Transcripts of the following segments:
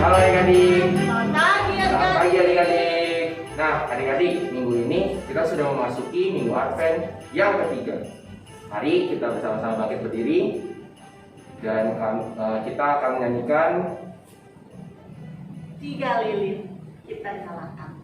Halo adik-adik. Selamat pagi Selamat pagi adik-adik. adik-adik. Nah adik-adik, minggu ini kita sudah memasuki minggu Advent yang ketiga. Mari kita bersama-sama bangkit berdiri dan kita akan menyanyikan 3 lilin kita nyalakan.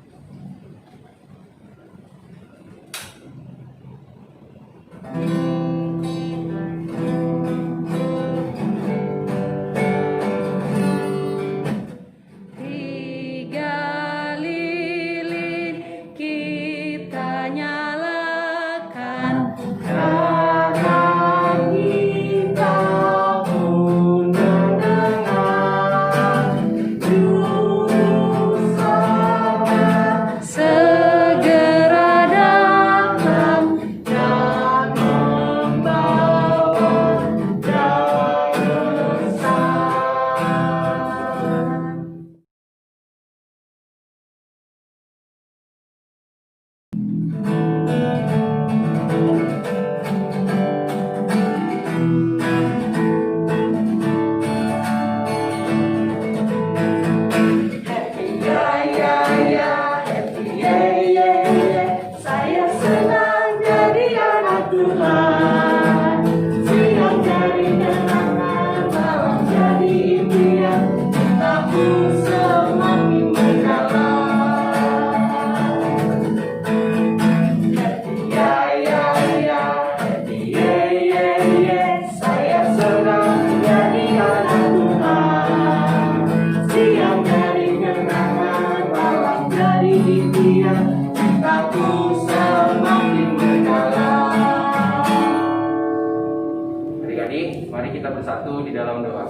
Adik-adik, mari kita bersatu di dalam doa.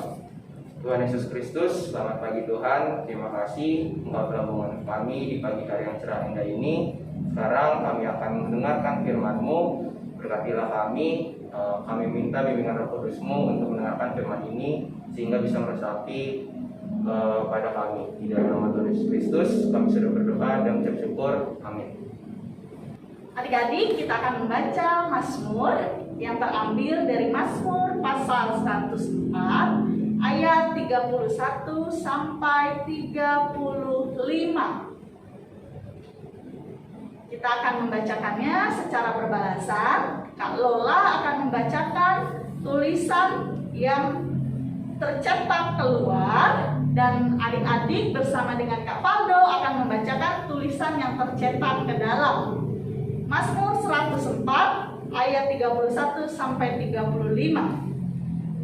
Tuhan Yesus Kristus, selamat pagi Tuhan. Terima kasih Engkau telah menguatkan kami di pagi hari yang cerah indah ini. Sekarang kami akan mendengarkan firman-Mu. Berkatilah kami. Kami minta bimbingan Roh Kudus-Mu untuk mendengarkan firman ini sehingga bisa meresapi pada kami. Di dalam nama Tuhan Yesus Kristus kami sudah berdoa dan mengucap syukur. Amin. Adik-adik, kita akan membaca Mazmur yang terambil dari Mazmur pasal 104 ayat 31 sampai 35. Kita akan membacakannya secara berbalasan. Kak Lola akan membacakan tulisan yang tercetak keluar dan adik-adik bersama dengan Kak Faldo akan membacakan tulisan yang tercetak ke dalam. Mazmur 104 ayat 31 sampai 35.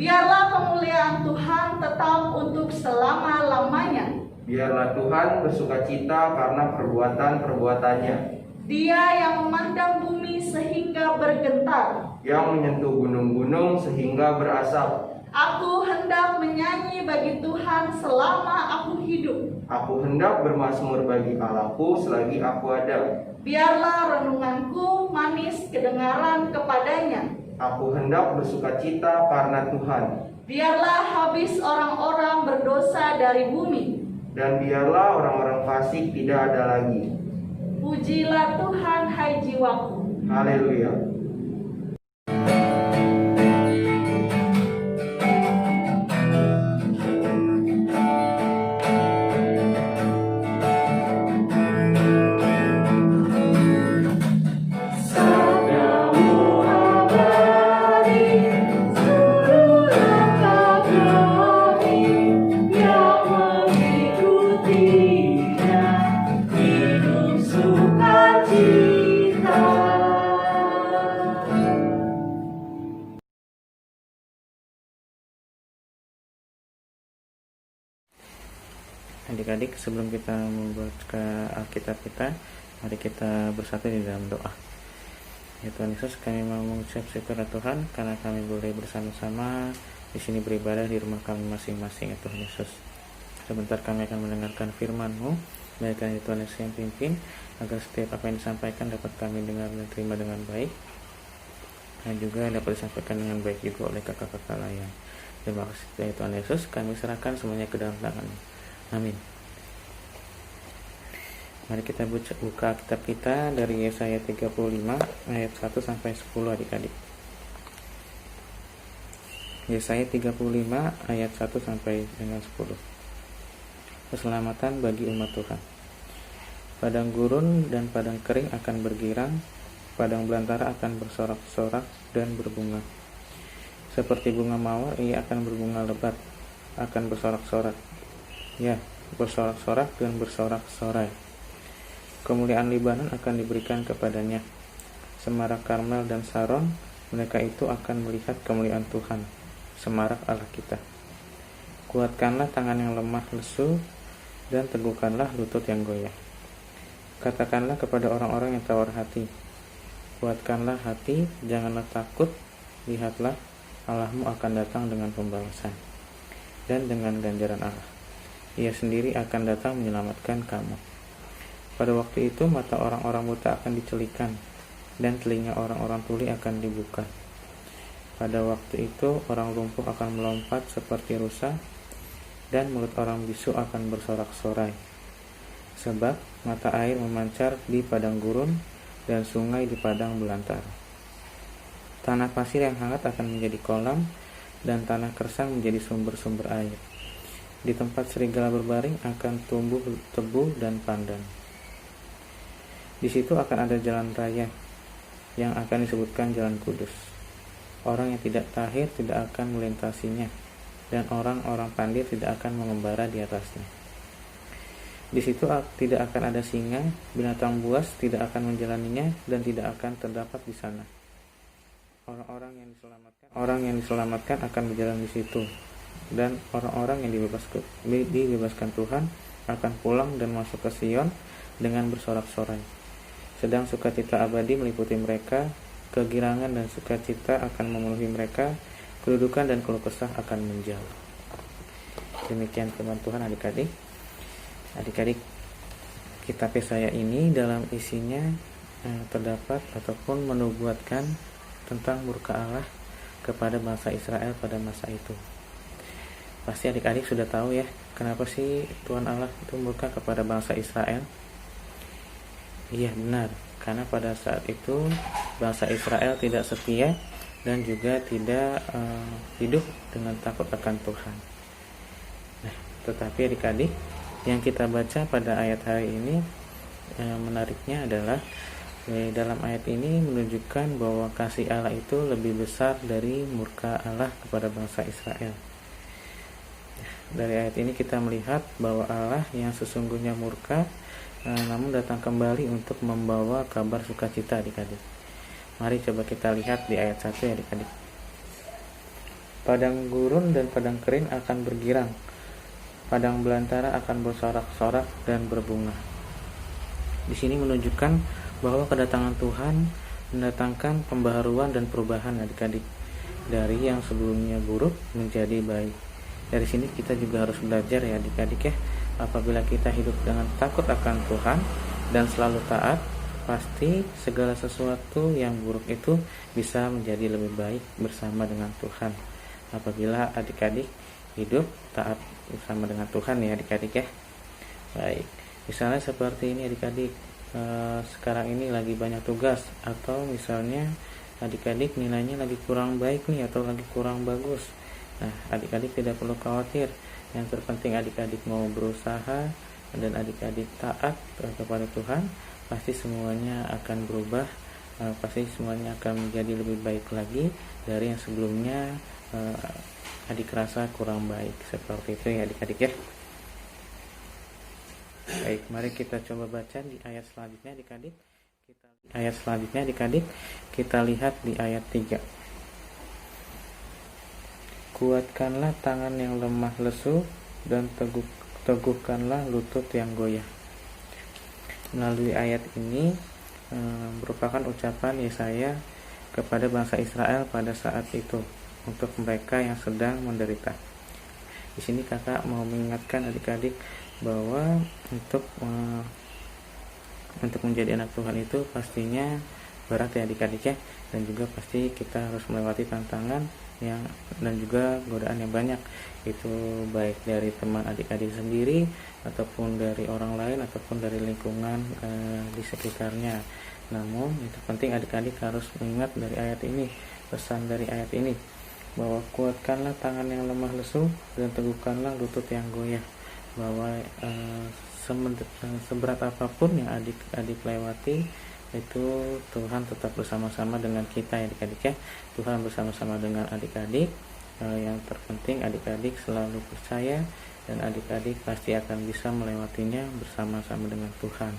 Biarlah kemuliaan Tuhan tetap untuk selama-lamanya. Biarlah Tuhan bersukacita karena perbuatan-perbuatannya. Dia yang memandang bumi sehingga bergetar, Yang menyentuh gunung-gunung sehingga berasap. Aku hendak menyanyi bagi Tuhan selama aku hidup. Aku hendak bermazmur bagi Allahku selagi aku ada. Biarlah renunganku manis kedengaran kepadanya. Aku hendak bersukacita karena Tuhan. Biarlah habis orang-orang berdosa dari bumi. Dan biarlah orang-orang fasik tidak ada lagi. Pujilah Tuhan, hai jiwaku. Haleluya. Adik-adik, sebelum kita membaca Alkitab kita, mari kita bersatu di dalam doa. Ya Tuhan Yesus, kami mau mengucap syukur ya Tuhan karena kami boleh bersama-sama di sini beribadah di rumah kami masing-masing ya Tuhan Yesus. Sebentar kami akan mendengarkan firman-Mu. Biarkan Tuhan Yesus yang pimpin agar setiap apa yang disampaikan dapat kami dengar dan terima dengan baik, dan juga dapat disampaikan dengan baik juga oleh kakak-kakak layan. Terima kasih Tuhan Yesus, kami serahkan semuanya ke dalam tangan-Mu. Amin. Mari kita buka kitab kita dari Yesaya 35 ayat 1 sampai 10 adik-adik. Yesaya 35 ayat 1 sampai dengan 10. keselamatan bagi umat Tuhan. Padang gurun dan padang kering akan bergirang, padang belantara akan bersorak-sorak dan berbunga. Seperti bunga mawar, ia akan berbunga lebat, akan bersorak-sorak. Ya, bersorak-sorak dan bersorak-sorai. Kemuliaan Libanon akan diberikan kepadanya. Semarak Karmel dan Saron, mereka itu akan melihat kemuliaan Tuhan, semarak Allah kita. Kuatkanlah tangan yang lemah lesu, dan teguhkanlah lutut yang goyah. Katakanlah kepada orang-orang yang tawar hati, kuatkanlah hati, janganlah takut, lihatlah, Allahmu akan datang dengan pembalasan dan dengan ganjaran Allah. Ia sendiri akan datang menyelamatkan kamu. Pada waktu itu mata orang-orang buta akan dicelikan, dan telinga orang-orang tuli akan dibuka. Pada waktu itu orang lumpuh akan melompat seperti rusa, dan mulut orang bisu akan bersorak-sorai. Sebab mata air memancar di padang gurun, dan sungai di padang belantara. Tanah pasir yang hangat akan menjadi kolam, dan tanah kersang menjadi sumber-sumber air. Di tempat serigala berbaring akan tumbuh tebu dan pandan. Di situ akan ada jalan raya yang akan disebutkan jalan kudus. Orang yang tidak tahir tidak akan melintasinya, dan orang-orang pandai tidak akan mengembara di atasnya. Di situ tidak akan ada singa, binatang buas tidak akan menjalaninya, dan tidak akan terdapat di sana. Orang yang diselamatkan akan berjalan di situ, dan orang-orang yang dibebaskan Tuhan akan pulang dan masuk ke Sion dengan bersorak-sorai. Sedang sukacita abadi meliputi mereka, kegirangan dan sukacita akan memenuhi mereka, kedudukan dan keluh kesah akan menjauh. Demikian firman Tuhan adik-adik. Adik-adik, kitab Yesaya ini dalam isinya terdapat ataupun menubuatkan tentang murka Allah kepada bangsa Israel pada masa itu. Pasti adik-adik sudah tahu ya, kenapa sih Tuhan Allah itu murka kepada bangsa Israel? Iya benar, karena pada saat itu bangsa Israel tidak setia dan juga tidak hidup dengan takut akan Tuhan. Nah, tetapi adik-adik, yang kita baca pada ayat hari ini menariknya adalah dalam ayat ini menunjukkan bahwa kasih Allah itu lebih besar dari murka Allah kepada bangsa Israel. Dari ayat ini kita melihat bahwa Allah yang sesungguhnya murka namun datang kembali untuk membawa kabar sukacita adik-adik. Mari coba kita lihat di ayat 1 ya adik-adik. Padang gurun dan padang kering akan bergirang, padang belantara akan bersorak-sorak dan berbunga. Di sini menunjukkan bahwa kedatangan Tuhan mendatangkan pembaharuan dan perubahan adik-adik, dari yang sebelumnya buruk menjadi baik. Dari sini kita juga harus belajar ya adik-adik ya, apabila kita hidup dengan takut akan Tuhan dan selalu taat, pasti segala sesuatu yang buruk itu bisa menjadi lebih baik bersama dengan Tuhan. Apabila adik-adik hidup taat bersama dengan Tuhan ya adik-adik ya. Baik, misalnya seperti ini adik-adik, sekarang ini lagi banyak tugas, atau misalnya adik-adik nilainya lagi kurang baik nih, atau lagi kurang bagus. Nah, adik-adik tidak perlu khawatir. Yang terpenting adik-adik mau berusaha dan adik-adik taat kepada Tuhan, pasti semuanya akan berubah, pasti semuanya akan menjadi lebih baik lagi dari yang sebelumnya adik rasa kurang baik. Seperti itu ya adik-adik ya. Baik, mari kita coba baca di ayat selanjutnya adik-adik. Kita lihat di ayat 3. Kuatkanlah tangan yang lemah lesu, dan teguhkanlah lutut yang goyah. Melalui ayat ini merupakan ucapan Yesaya kepada bangsa Israel pada saat itu, untuk mereka yang sedang menderita. Di sini kakak mau mengingatkan adik-adik bahwa untuk menjadi anak Tuhan itu pastinya berat ya adik-adik ya, dan juga pasti kita harus melewati tantangan dan juga godaan yang banyak, itu baik dari teman adik-adik sendiri ataupun dari orang lain ataupun dari lingkungan di sekitarnya. Namun itu penting adik-adik harus mengingat dari ayat ini, pesan dari ayat ini, bahwa kuatkanlah tangan yang lemah lesu dan teguhkanlah lutut yang goyah. bahwa seberat apapun yang adik-adik lewati, itu Tuhan tetap bersama-sama dengan kita ya adik-adik ya. Tuhan bersama-sama dengan adik-adik. Yang terpenting adik-adik selalu percaya, dan adik-adik pasti akan bisa melewatinya bersama-sama dengan Tuhan.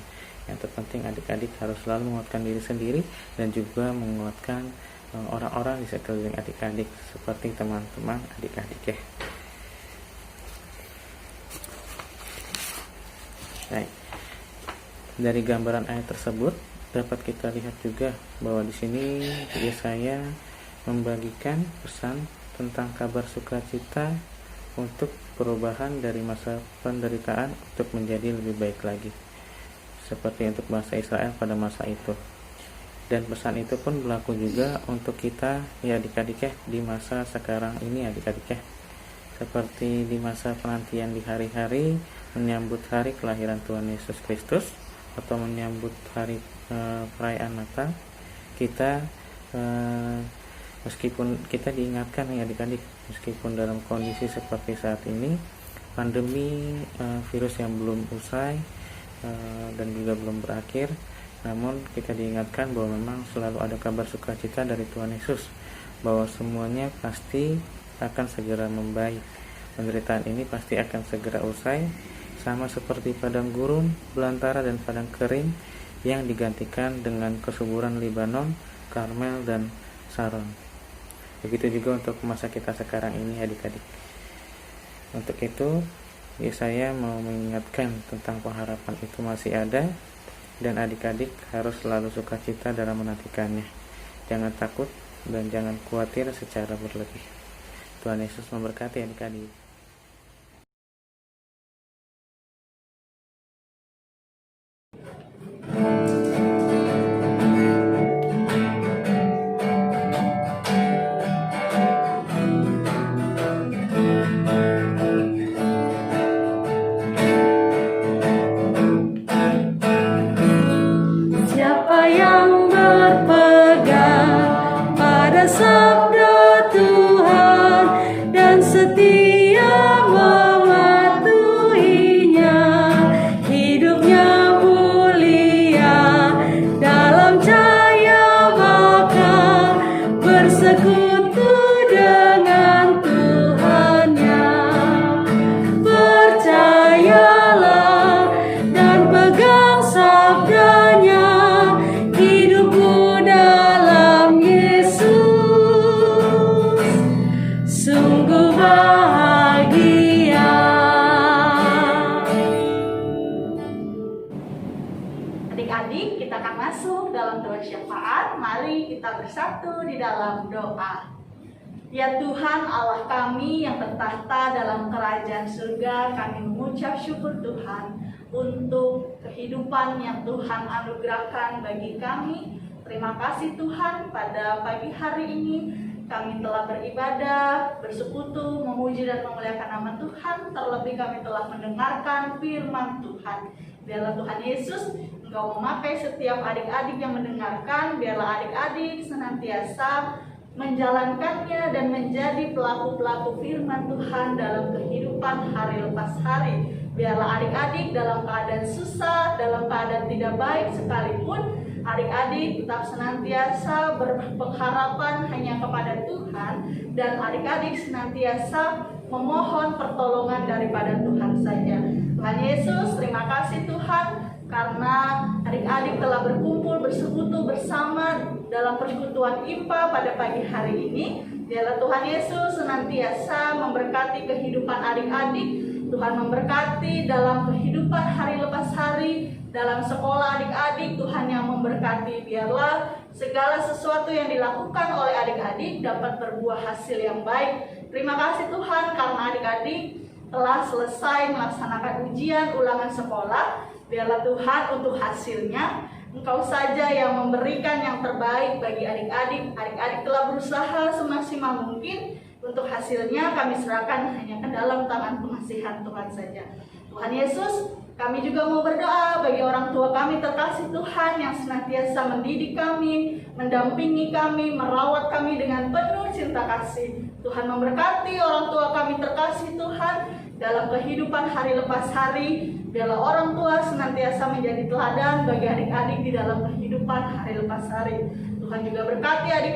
Yang terpenting adik-adik harus selalu menguatkan diri sendiri dan juga menguatkan orang-orang di sekeliling adik-adik seperti teman-teman adik-adik ya. Baik. Dari gambaran ayat tersebut dapat kita lihat juga bahwa di sini Yesaya membagikan pesan tentang kabar sukacita untuk perubahan dari masa penderitaan untuk menjadi lebih baik lagi, seperti untuk bangsa Israel pada masa itu. Dan pesan itu pun berlaku juga untuk kita ya adik-adik ya, di masa sekarang ini adik-adik ya. Seperti di masa penantian di hari-hari menyambut hari kelahiran Tuhan Yesus Kristus atau menyambut hari perayaan Natal, kita meskipun kita diingatkan ya adik-adik, meskipun dalam kondisi seperti saat ini, pandemi virus yang belum usai dan juga belum berakhir, namun kita diingatkan bahwa memang selalu ada kabar sukacita dari Tuhan Yesus, bahwa semuanya pasti akan segera membaik. Penderitaan ini pasti akan segera usai, sama seperti padang gurun, belantara dan padang kering yang digantikan dengan kesuburan Libanon, Karmel dan Saron. Begitu juga untuk masa kita sekarang ini adik-adik. Untuk itu saya mau mengingatkan tentang pengharapan itu masih ada, dan adik-adik harus selalu sukacita dalam menantikannya. Jangan takut dan jangan khawatir secara berlebih. Tuhan Yesus memberkati adik-adik. Siapa yang berpegang pada sabda Tuhan dan setia mematuhinya, hidupnya mulia dalam cahaya bakal bersekutu dengan Tuhannya. Percayalah dan pegang sabdanya, hidupmu dalam Yesus sungguh bahagia. Adik-adik, kita akan masuk dalam doa syafaat. Mari kita bersatu di dalam doa. Ya Tuhan Allah kami yang bertahta dalam kerajaan surga, kami mengucap syukur Tuhan untuk kehidupan yang Tuhan anugerahkan bagi kami. Terima kasih Tuhan, pada pagi hari ini kami telah beribadah, bersekutu, memuji dan memuliakan nama Tuhan. Terlebih kami telah mendengarkan firman Tuhan. Biarlah Tuhan Yesus Engkau memakai setiap adik-adik yang mendengarkan. Biarlah adik-adik senantiasa menjalankannya dan menjadi pelaku-pelaku firman Tuhan dalam kehidupan hari lepas hari. Biarlah adik-adik dalam keadaan susah, dalam keadaan tidak baik sekalipun, adik-adik tetap senantiasa berpengharapan hanya kepada Tuhan, dan adik-adik senantiasa memohon pertolongan daripada Tuhan saja. Tuhan Yesus, terima kasih Tuhan, karena adik-adik telah berkumpul bersekutu bersama dalam persekutuan IPA pada pagi hari ini. Biarlah Tuhan Yesus senantiasa memberkati kehidupan adik-adik. Tuhan memberkati dalam kehidupan hari lepas hari, dalam sekolah adik-adik. Tuhan yang memberkati. Biarlah segala sesuatu yang dilakukan oleh adik-adik dapat berbuah hasil yang baik. Terima kasih Tuhan, karena adik-adik telah selesai melaksanakan ujian ulangan sekolah. Biarlah Tuhan untuk hasilnya Engkau saja yang memberikan yang terbaik bagi adik-adik. Adik-adik telah berusaha semaksimal mungkin. Untuk hasilnya kami serahkan hanya ke dalam tangan pengasihan Tuhan saja. Tuhan Yesus, kami juga mau berdoa bagi orang tua kami terkasih Tuhan yang senantiasa mendidik kami, mendampingi kami, merawat kami dengan penuh cinta kasih. Tuhan memberkati orang tua kami terkasih Tuhan dalam kehidupan hari lepas hari. Biarlah orang tua senantiasa menjadi teladan bagi adik-adik di dalam kehidupan hari lepas hari. Tuhan juga berkati adik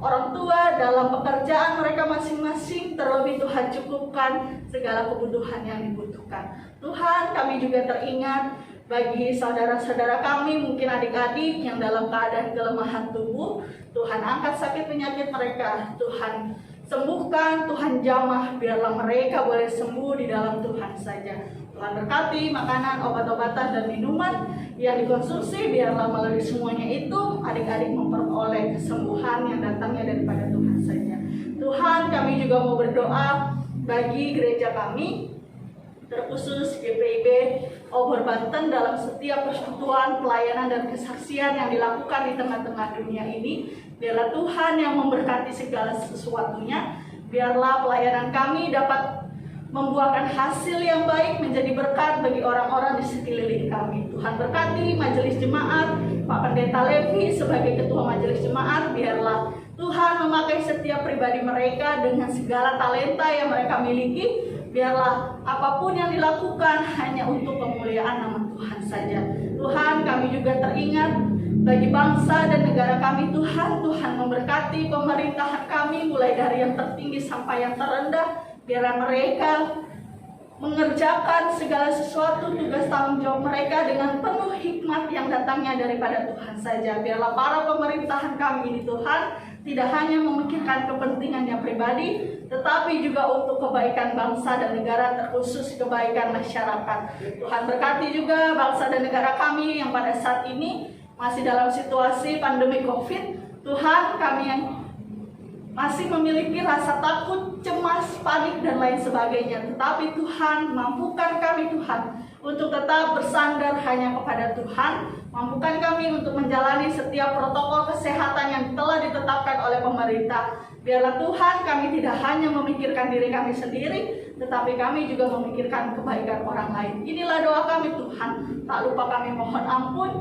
orang tua dalam pekerjaan mereka masing-masing, terlebih Tuhan cukupkan segala kebutuhan yang dibutuhkan. Tuhan, kami juga teringat bagi saudara-saudara kami, mungkin adik-adik yang dalam keadaan kelemahan tubuh. Tuhan angkat sakit penyakit mereka, Tuhan sembuhkan, Tuhan jamah, biarlah mereka boleh sembuh di dalam Tuhan saja. Tuhan berkati makanan, obat-obatan, dan minuman yang dikonsumsi, biarlah melalui semuanya itu adik-adik memperoleh kesembuhan yang datangnya daripada Tuhan saja. Tuhan, kami juga mau berdoa bagi gereja kami, terkhusus GPIB Obor Banten, dalam setiap persekutuan, pelayanan, dan kesaksian yang dilakukan di tengah-tengah dunia ini. Biarlah Tuhan yang memberkati segala sesuatunya. Biarlah pelayanan kami dapat membuahkan hasil yang baik, menjadi berkat bagi orang-orang di sekeliling kami. Tuhan berkati majelis jemaat, Pak Pendeta Levi sebagai ketua majelis jemaat. Biarlah Tuhan memakai setiap pribadi mereka dengan segala talenta yang mereka miliki. Biarlah apapun yang dilakukan hanya untuk kemuliaan nama Tuhan saja. Tuhan, kami juga teringat bagi bangsa dan negara kami. Tuhan memberkati pemerintahan kami, mulai dari yang tertinggi sampai yang terendah. Biarlah mereka mengerjakan segala sesuatu tugas tanggung jawab mereka dengan penuh hikmat yang datangnya daripada Tuhan saja. Biarlah para pemerintahan kami ini, Tuhan, tidak hanya memikirkan kepentingannya pribadi, tetapi juga untuk kebaikan bangsa dan negara, terkhusus kebaikan masyarakat. Tuhan berkati juga bangsa dan negara kami yang pada saat ini masih dalam situasi pandemi COVID. Tuhan, kami yang masih memiliki rasa takut, cemas, panik, dan lain sebagainya. Tetapi Tuhan, mampukan kami Tuhan untuk tetap bersandar hanya kepada Tuhan. Mampukan kami untuk menjalani setiap protokol kesehatan yang telah ditetapkan oleh pemerintah. Biarlah Tuhan, kami tidak hanya memikirkan diri kami sendiri, tetapi kami juga memikirkan kebaikan orang lain. Inilah doa kami Tuhan. Tak lupa kami mohon ampun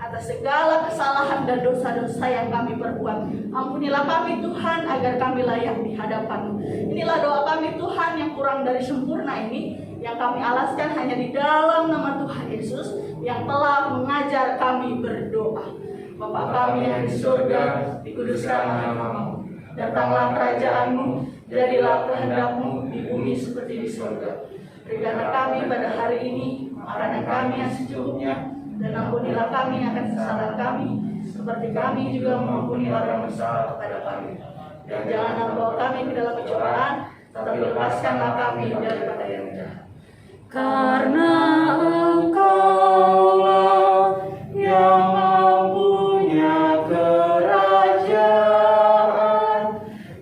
atas segala kesalahan dan dosa-dosa yang kami perbuat. Ampunilah kami Tuhan, agar kami layak di hadapan-Mu. Inilah doa kami Tuhan yang kurang dari sempurna ini, yang kami alaskan hanya di dalam nama Tuhan Yesus yang telah mengajar kami berdoa. Bapa kami yang di surga, dikuduskanlah nama-Mu. Datanglah kerajaan-Mu, jadilah kehendak-Mu di bumi seperti di surga. Berikanlah kami pada hari ini makanan kami yang secukupnya, dan ampunilah kami akan kesalahan kami, seperti kami juga mengampuni orang bersalah kepada kami. Dan janganlah membawa kami ke dalam pencobaan, tetapi lepaskanlah kami daripada yang jahat. Karena Engkaulah yang mempunyai kerajaan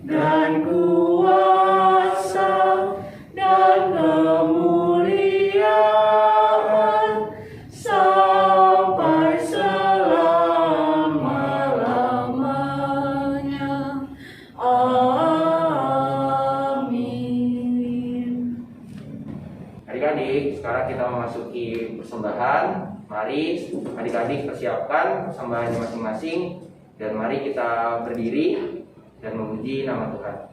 dan kuasa dan kemuliaan sampai selama-lamanya. Amin. Adik-adik, sekarang kita memasuki persembahan. Mari adik-adik persiapkan persembahannya masing-masing, dan mari kita berdiri dan memuji nama Tuhan.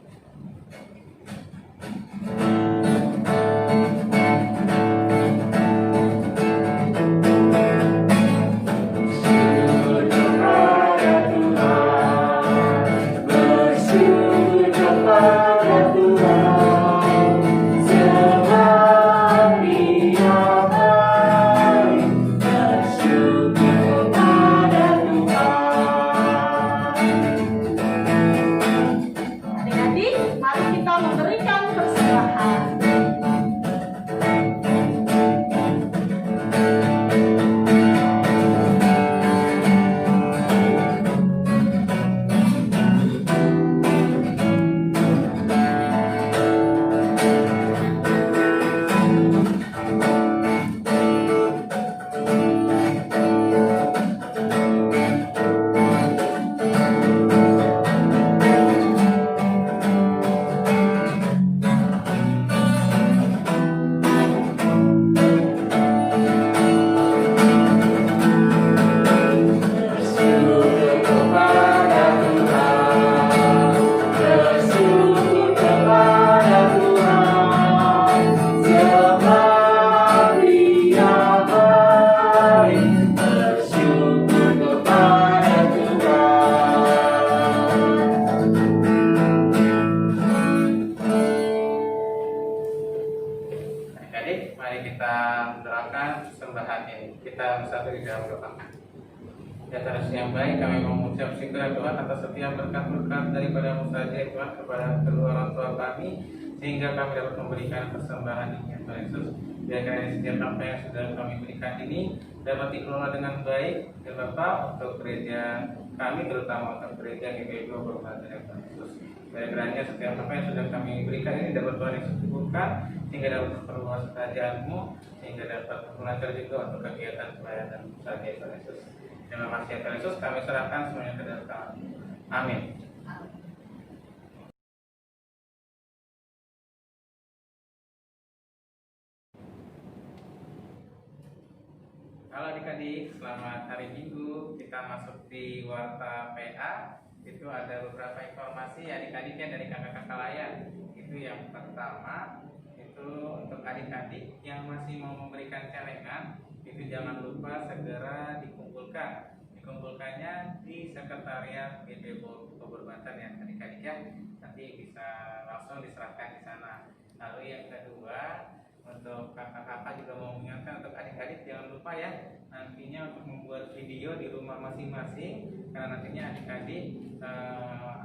Adik-adik, Amin. Kita bersatu di dalam doa. Ya Tuhan yang baik, kami mengucap syukur ya Tuhan atas setiap berkat-berkat daripada saja Tuhan kepada kedua orang tua kami, sehingga kami dapat memberikan persembahan ini ya Tuhan Yesus. Biar kiranya setiap apa yang sudah kami berikan ini dapat dikelola dengan baik ya Bapak, untuk gereja kami, terutama untuk gereja GKI Hormatan ya Tuhan Yesus. Biar kiranya setiap apa yang sudah kami berikan ini dapat Tuhan Yesus cukupkan, sehingga dapat memperluas kerajaan-Mu, sehingga dapat melancar juga untuk kegiatan pelayanan saja ya Tuhan Yesus. Terima kasih ya Tuhan Yesus, kami serahkan semuanya ke dalam tangan. Amin. Halo adik-adik, selamat hari Minggu. Kita masuk di Warta PA. Itu ada beberapa informasi adik-adiknya dari kakak-kakak layan. Itu yang pertama, itu untuk adik-adik yang masih mau memberikan celengan, itu jangan lupa segera dikumpulkan. Dikumpulkannya di sekretariat GKI Hormatan ya adik-adik ya. Nanti bisa langsung diserahkan di sana. Lalu yang kedua, untuk kakak-kakak juga mau mengingatkan untuk adik-adik jangan lupa ya nantinya untuk membuat video di rumah masing-masing, karena nantinya adik-adik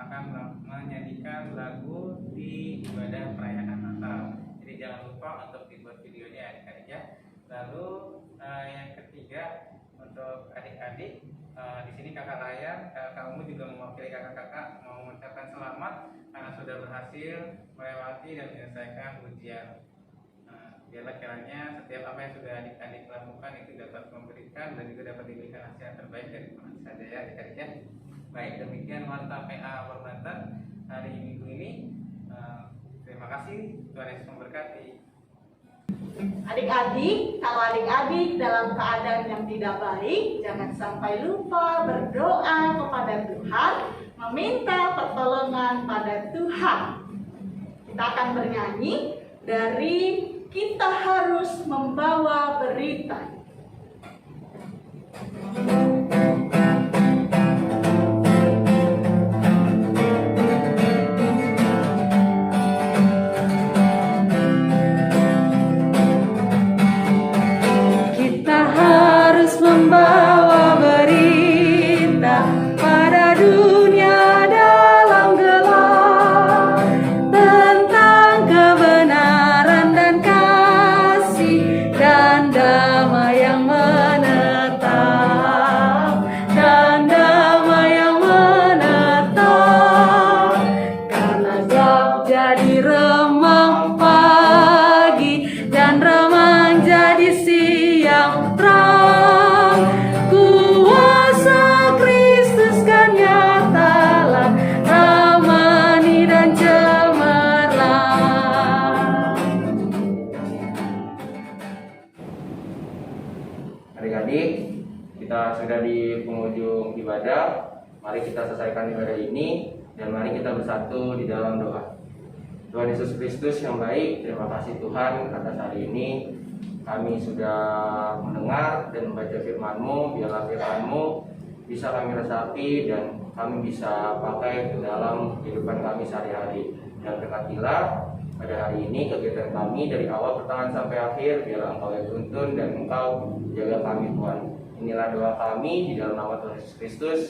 akan menyanyikan lagu di ibadah perayaan Natal. Jadi jangan lupa untuk dibuat videonya adik-adik ya. Lalu yang ketiga, untuk adik-adik di sini kakak layan, kakak Umu juga mewakili kakak-kakak mau mengucapkan selamat karena sudah berhasil melewati dan menyelesaikan ujian. Biarlah kiranya setiap apa yang sudah adik-adik lakukan itu dapat memberikan dan juga dapat diberikan hasil yang terbaik dari Tuhan saja ya adik-adik ya. Baik, demikian Warta PA Hormatan hari Minggu ini. Terima kasih, Tuhan Yesus memberkati. Adik-adik, kalau adik-adik dalam keadaan yang tidak baik, jangan sampai lupa berdoa kepada Tuhan, meminta pertolongan pada Tuhan. Kita akan bernyanyi dari Kita Harus Membawa Berita. Kita harus membawa berita pada dunia dalam gelap tentang kebenaran dan kasih dan damai yang menetap, dan damai yang menetap. Karena gelap jadi remang pagi dan remang jadi siang terang, kuasa Kristus kan nyatalah, ramani dan cemerlang. Adik-adik, kita sudah di penghujung ibadah. Mari kita selesaikan ibadah ini dan mari kita bersatu di dalam doa. Tuhan Yesus Kristus yang baik, terima kasih Tuhan atas hari ini. Kami sudah mendengar dan membaca firman-Mu. Biarlah firman-Mu bisa kami resapi dan kami bisa pakai ke dalam kehidupan kami sehari-hari. Dan berkatilah pada hari ini kegiatan kami dari awal pertengahan sampai akhir. Biarlah Engkau yang tuntun dan Engkau jaga kami Tuhan. Inilah doa kami di dalam nama Tuhan Yesus Kristus.